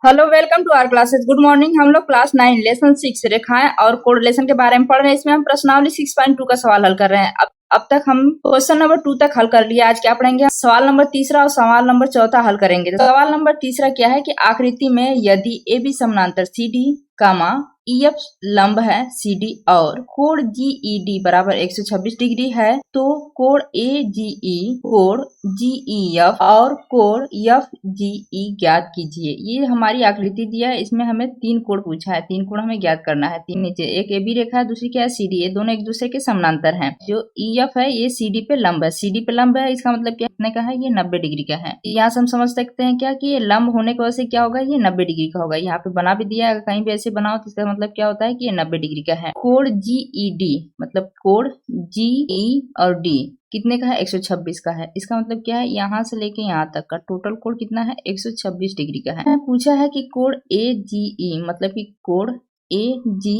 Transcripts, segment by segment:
Hello, welcome to our classes. Good morning. हम लोग class 9 lesson 6 रेखाएं और कोरिलेशन के बारे में पढ़ रहे हैं। इसमें हम प्रश्नावली 6.2 का सवाल हल कर रहे हैं। अब तक हम क्वेश्चन नंबर 2 तक हल कर लिया। आज क्या पढ़ेंगे? सवाल नंबर तीसरा और सवाल नंबर चौथा हल करेंगे। तो सवाल नंबर तीसरा क्या है कि आकृति में यदि ए बी समानांतर सी डी कामा EF लंब है CD और कोण GED बराबर 126 डिग्री है तो कोण AGE, कोण GEF और कोण FGE ज्ञात कीजिए। ये हमारी आकृति दिया है। इसमें हमें 3 कोण पूछा है। 3 कोण हमें ज्ञात करना है। 3 नीचे एक AB रेखा है, दूसरी क्या है CD। ये दोनों एक दूसरे के समानांतर हैं। जो EF है ये CD पे लंब है। CD पे लंब है, इसका मतलब क्या कितने का है? ये 90 डिग्री का है। यहाँ से हम समझ सकते हैं क्या कि ये लंब होने की वजह से क्या होगा? ये 90 डिग्री का होगा। यहाँ पे बना भी दिया है, कहीं भी ऐसे बनाओ तो इसका मतलब क्या होता है कि ये 90 डिग्री का है। कोण GED मतलब कोण GE और D कितने का है? 126 का है। इसका मतलब क्या है? यहाँ से लेके यहाँ तक का टोटल कोण कितना है? 126 डिग्री का है। पूछा है कि कोण AGE मतलब कि कोण AGE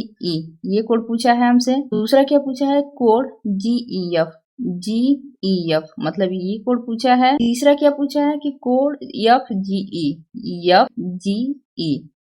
ये कोण पूछा है हमसे। दूसरा क्या पूछा है? कोण GEF मतलब ये कोण पूछा है। तीसरा क्या पूछा है कि कोण FGE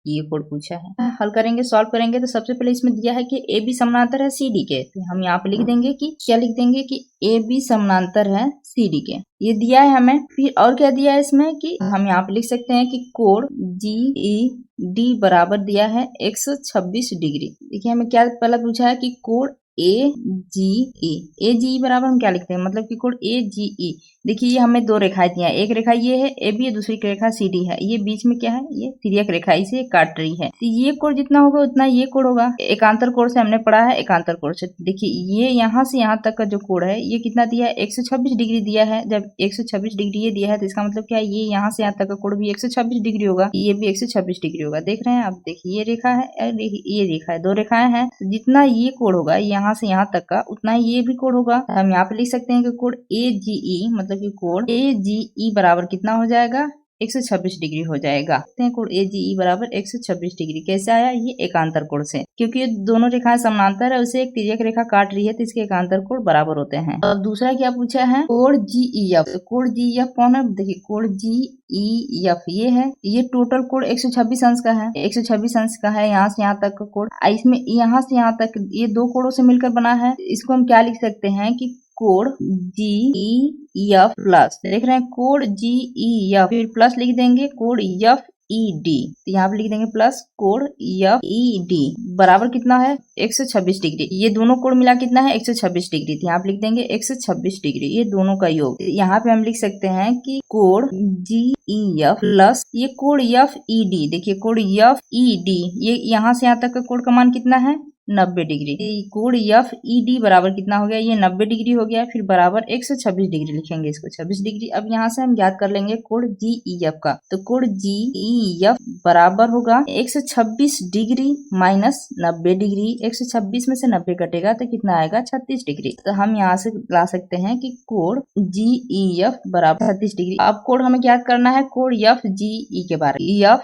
ये कोड पूछा है। हल करेंगे, सॉल्व करेंगे। तो सबसे पहले इसमें दिया है कि ए बी समानांतर है CD के, तो हम यहाँ पे लिख देंगे कि क्या लिख देंगे कि ए बी समानांतर है CD के। ये दिया है हमें। फिर और क्या दिया है इसमें कि हम यहाँ पे लिख सकते हैं कि कोण GED बराबर दिया है 126 डिग्री। देखिए हमें क्या पहला पूछा है कि कोण AGE बराबर हम क्या लिखते हैं? मतलब कि कोण AGE। देखिए ये हमें 2 रेखाएं दी हैं। एक रेखा ये है AB है, दूसरी रेखा CD है। ये बीच में क्या है? ये तिर्यक रेखा इसे काट रही है। तो ये कोण जितना होगा उतना ये कोण होगा। एकांतर कोण से हमने पढ़ा है, एकांतर कोण से। देखिए ये यहाँ से यहाँ तक का जो कोण है ये कितना दिया है? 126 डिग्री दिया है। जब 126 डिग्री ये दिया है तो इसका मतलब क्या है? ये यहाँ से यहाँ तक का कोण भी 126 डिग्री होगा। ये भी 126 डिग्री होगा। देख रहे हैं आप? देखिए ये रेखा है, ये रेखा है, 2 रेखाएं हैं। जितना ये कोण होगा यहाँ से यहाँ तक का उतना ये भी कोण होगा। हम यहाँ पे लिख सकते हैं कि कोण AGE मतलब कि कोण AGE बराबर कितना हो जाएगा? 126 डिग्री हो जाएगा। कोण AGE बराबर 126 डिग्री कैसे आया? ये एकांतर कोण से, क्योंकि दोनों रेखाएं समानांतर है, उसे एक तिर्यक रेखा काट रही है तो इसके एकांतर कोण बराबर होते हैं। और दूसरा क्या पूछा है? कोण GEF। कोण GEF कौन है? देखिए कोण GEF ये है। ये टोटल कोण 126 अंश का है। 126 अंश का है यहाँ से यहाँ तक का कोण। इसमें यहाँ से यहाँ तक ये 2 कोणों से मिलकर बना है। इसको हम क्या लिख सकते हैं कि कोण GEF प्लस, देख रहे हैं कोण GEF, फिर प्लस लिख देंगे कोण FED। तो यहाँ पे लिख देंगे प्लस कोण FED बराबर कितना है? 126 डिग्री। ये दोनों कोण मिला कितना है? 126 डिग्री। तो यहाँ पे लिख देंगे 126 डिग्री, ये दोनों का योग। यहाँ पे हम लिख सकते हैं कि कोण GEF प्लस ये कोण FED। देखिए कोण FED ये यहाँ से यहाँ तक का कोण का मान कितना है? 90 डिग्री। कोण FED बराबर कितना हो गया? ये 90 डिग्री हो गया। फिर बराबर 126 डिग्री लिखेंगे इसको, 26 डिग्री। अब यहाँ से हम ज्ञात कर लेंगे कोण GEF का। तो कोण GEF बराबर होगा 126 डिग्री माइनस 90 डिग्री। 126 में से 90 कटेगा तो कितना आएगा? 36 डिग्री। तो हम यहाँ से ला सकते हैं कि कोण GEF बराबर 36 डिग्री। अब कोण हमें ज्ञात करना है कोण FGE के बारे में।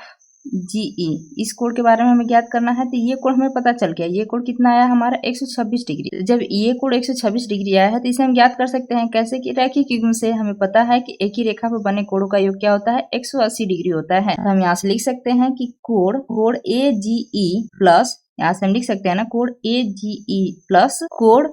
FGE इस कोण के बारे में हमें ज्ञात करना है। तो ये कोण हमें पता चल गया। ये कोण कितना आया हमारा? 126 डिग्री। जब ये कोण 126 डिग्री आया है तो इसे हम ज्ञात कर सकते हैं कैसे? कि रैखिक युग्म से। हमें पता है कि एक ही रेखा पर बने कोणों का योग क्या होता है? 180 डिग्री होता है। तो हम यहाँ से लिख सकते हैं कि कोण AGE प्लस, यहाँ से हम लिख सकते हैं ना कोण AGE प्लस कोण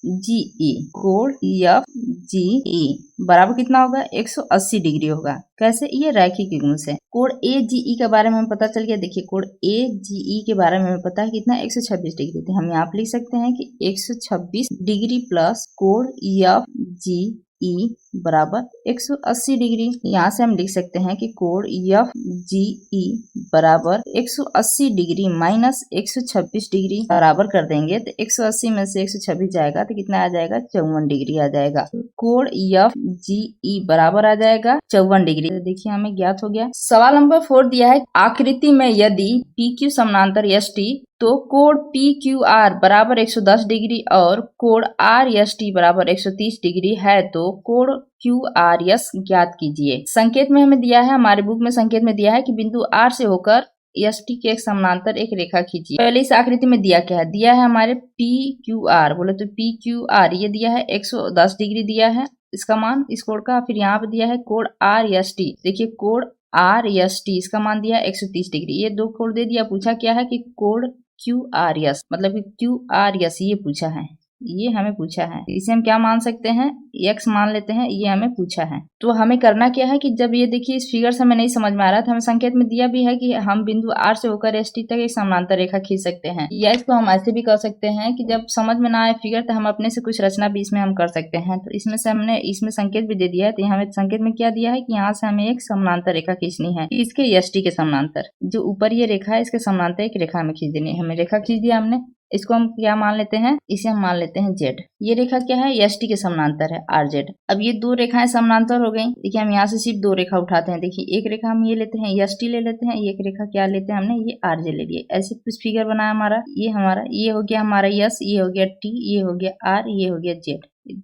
FGE, कोण FGE बराबर कितना होगा? 180 डिग्री होगा। कैसे? ये रैखिक युग्म से। कोण AGE के बारे में हमें पता चल गया। देखिए कोण AGE के बारे में हमें पता है कितना? 126 डिग्री। तो हम यहाँ पे लिख सकते हैं कि 126 डिग्री प्लस कोण FGE बराबर 180 डिग्री। यहाँ से हम लिख सकते हैं कि कोण FGE बराबर 180 डिग्री माइनस 126 डिग्री बराबर कर देंगे तो 180 में से 126 जाएगा तो कितना आ जाएगा? 54 डिग्री आ जाएगा। कोण FGE बराबर आ जाएगा 54 डिग्री। तो देखिए हमें ज्ञात हो गया। सवाल नंबर 4 दिया है आकृति में यदि PQ समानांतर ST तो कोण PQR बराबर 110 डिग्री और कोण RST बराबर 130 डिग्री है तो कोण QRS ज्ञात कीजिए। संकेत में हमें दिया है, हमारे बुक में संकेत में दिया है कि बिंदु R से होकर ST के एक समानांतर एक रेखा खींचिए। पहले इस आकृति में दिया क्या है? दिया है हमारे PQR, बोले तो PQR ये दिया है 110 डिग्री दिया है इसका मान, इस कोण का। फिर यहाँ पे दिया है कोण RST। देखिए कोण QRST इसका मान दिया 130 डिग्री। ये दो कोण दे दिया, पूछा क्या है कि कोण QRS मतलब कि QRS ये पूछा है, ये हमें पूछा है। इसे हम क्या मान सकते हैं, x मान लेते हैं, ये हमें पूछा है। तो हमें करना क्या है कि जब ये देखिए इस फिगर से हमें नहीं समझ में आ रहा था, हमें संकेत में दिया भी है कि हम बिंदु R से होकर ST तक एक समानांतर रेखा खींच सकते हैं, या इसको हम ऐसे भी कर सकते हैं कि जब समझ में ना आए फिगर तो हम अपने से कुछ रचना भी इसमें हम कर सकते हैं। तो इसमें से हमने इसमें संकेत भी दे दिया है। तो यहाँ हमें संकेत में क्या दिया है कि यहाँ से हमें एक समानांतर रेखा खींचनी है, इसके ST के समानांतर, जो ऊपर ये रेखा है इसके समानांतर एक रेखा हमें खींच देनी है। हमें रेखा खींच दिया हमने, इसको हम क्या मान लेते हैं, इसे हम मान लेते हैं Z। ये रेखा क्या है, ST के समानांतर है RZ। अब ये दो रेखाएं समानांतर हो गई। देखिए हम यहाँ से सिर्फ दो रेखा उठाते हैं। देखिए एक रेखा हम ये लेते हैं ST ले लेते हैं, एक रेखा क्या लेते हैं हमने, ये RZ ले लिया। ऐसे कुछ फिगर बनाया हमारा, ये हो गया हमारा S, ये हो गया T, ये हो गया R, ये हो गया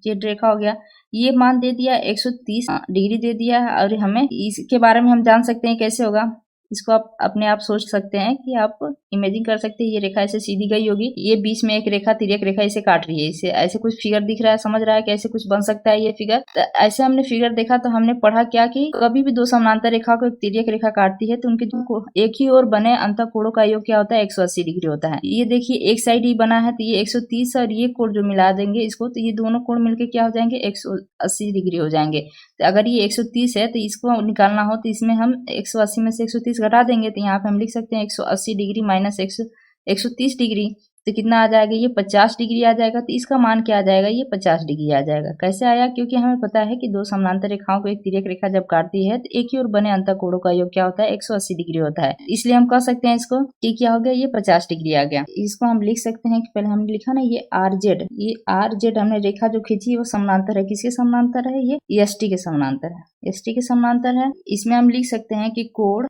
Z रेखा हो गया। ये मान दे दिया 130 डिग्री दे दिया है। और हमें इसके बारे में हम जान सकते हैं कैसे होगा, इसको आप अपने आप सोच सकते हैं कि आप इमेजिन कर सकते हैं। ये रेखा ऐसे सीधी गई होगी, ये बीच में एक रेखा तिर्यक रेखा इसे काट रही है, इसे ऐसे कुछ फिगर दिख रहा है, समझ रहा है कैसे कुछ बन सकता है ये फिगर। तो ऐसे हमने फिगर देखा तो हमने पढ़ा क्या कि कभी भी दो समानांतर रेखा को एक तिर्यक रेखा काटती है तो उनके दो एक ही ओर बने अंतःकोणों का योग क्या होता है, 180 डिग्री होता है। ये देखिए एक साइड ही बना है तो ये 130 और ये कोण जो मिला देंगे इसको, तो ये दोनों कोण मिलकर क्या हो जाएंगे, 180 डिग्री हो जाएंगे। तो अगर ये 130 है तो इसको निकालना हो तो इसमें हम 180 में से 130 घटा देंगे। तो यहाँ पे हम लिख सकते हैं 180 डिग्री माइनस 130 डिग्री, तो कितना आ जाएगा, ये 50 डिग्री आ जाएगा। तो इसका मान क्या आ जाएगा, ये 50 डिग्री आ जाएगा। कैसे आया, क्योंकि हमें पता है कि दो समानांतर रेखाओं को एक तिर्यक रेखा जब काटती है तो एक ही ओर बने अंतःकोणों का योग क्या होता है, 180 डिग्री होता है। इसलिए हम कह सकते हैं इसको कि क्या हो गया, ये 50 डिग्री आ गया। इसको हम लिख सकते हैं कि पहले हमने लिखा ना ये RZ हमने रेखा जो खींची है वो समानांतर है, किसके समानांतर है, ये ST के समानांतर है, ST के समानांतर है। इसमें हम लिख सकते हैं कि कोण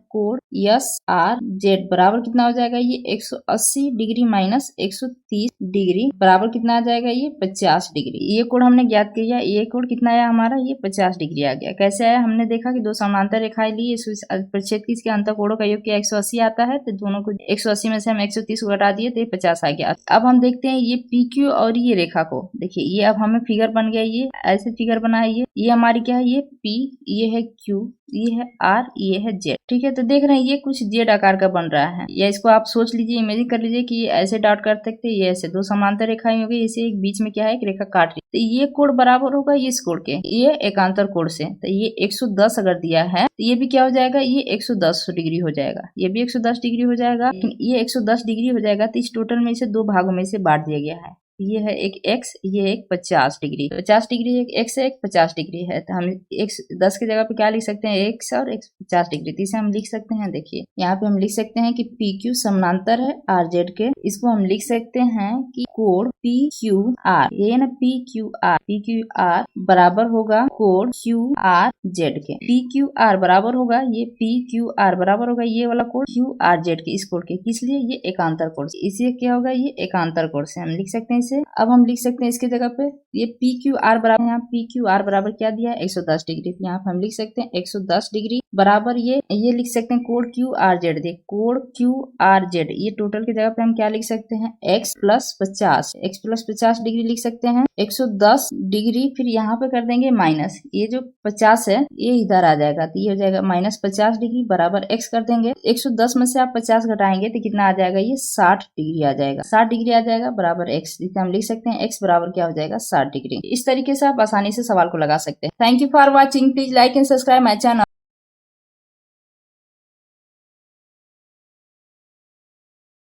SRZ बराबर कितना हो जाएगा, ये 180 डिग्री माइनस 130 डिग्री बराबर कितना आ जाएगा, ये 50 डिग्री। ये कोण हमने ज्ञात किया, ये कोण कितना आया हमारा, ये 50 डिग्री आ गया। कैसे आया, हमने देखा कि दो समानांतर रेखाएं ली, परिच्छेद की इसके अंतःकोणों का योग क्या 180 आता है, तो दोनों को 180 में से हम 130 को घटा दिए तो ये 50 आ गया। अब हम देखते हैं ये PQ और ये रेखा को, देखिए ये अब हमें फिगर बन गया, ये ऐसे फिगर बना है। ये हमारी क्या है, ये P, ये है Q, ये है R, ये है Z। ठीक है, तो देख रहे हैं ये कुछ Z आकार का बन रहा है, या इसको आप सोच लीजिए, इमेजिन कर लीजिए कि ये ऐसे डॉट कर सकते हैं, ये ऐसे दो समांतर रेखाएं हो गई, इसे एक बीच में क्या है, एक रेखा काट रही है। तो ये कोण बराबर होगा इस कोण के, ये एकांतर कोण से। तो ये 110 अगर दिया है तो ये भी क्या हो जाएगा, ये 110 डिग्री हो जाएगा, ये भी 110 डिग्री हो जाएगा। लेकिन ये 110 डिग्री हो जाएगा तो इस टोटल में इसे दो भागों में से बांट दिया गया है। ये है एक x, ये एक 50 डिग्री, 50 डिग्री एक x है, एक 50 डिग्री है। तो हम 110 की जगह पे क्या लिख सकते हैं, x और 150 डिग्री। तो इसे हम लिख सकते हैं, देखिए यहाँ पे हम लिख सकते हैं कि PQ समानांतर है RZ के। इसको हम लिख सकते हैं कि कोण PQR, ये ना PQR बराबर होगा कोण QRZ के। PQR बराबर होगा, ये PQR बराबर होगा ये वाला कोण QRZ के, इस कोण के, किस लिए, ये एकांतर कोण से। इसे क्या होगा, ये एकांतर कोण से हम लिख सकते हैं इसे। अब हम लिख सकते हैं इसके जगह पे ये PQR बराबर, यहाँ PQR बराबर क्या दिया है, 110 डिग्री। तो यहाँ पे हम लिख सकते हैं 110 डिग्री बराबर ये लिख सकते हैं कोण QRZ, देख कोण QRZ, ये टोटल की जगह पे हम क्या लिख सकते हैं, x प्लस 50 डिग्री लिख सकते हैं। 110 डिग्री फिर यहाँ पे कर देंगे माइनस, ये जो 50 है ये इधर आ जाएगा, तो ये हो जाएगा माइनस 50 डिग्री बराबर x कर देंगे। 110 में से आप 50 घटाएंगे तो कितना आ जाएगा, ये 60 डिग्री आ जाएगा, 60 डिग्री आ जाएगा बराबर x। हम लिख सकते हैं x बराबर क्या हो जाएगा, 60 डिग्री। इस तरीके से आप आसानी से सवाल को लगा सकते हैं। Thank you for watching, please like and subscribe my channel.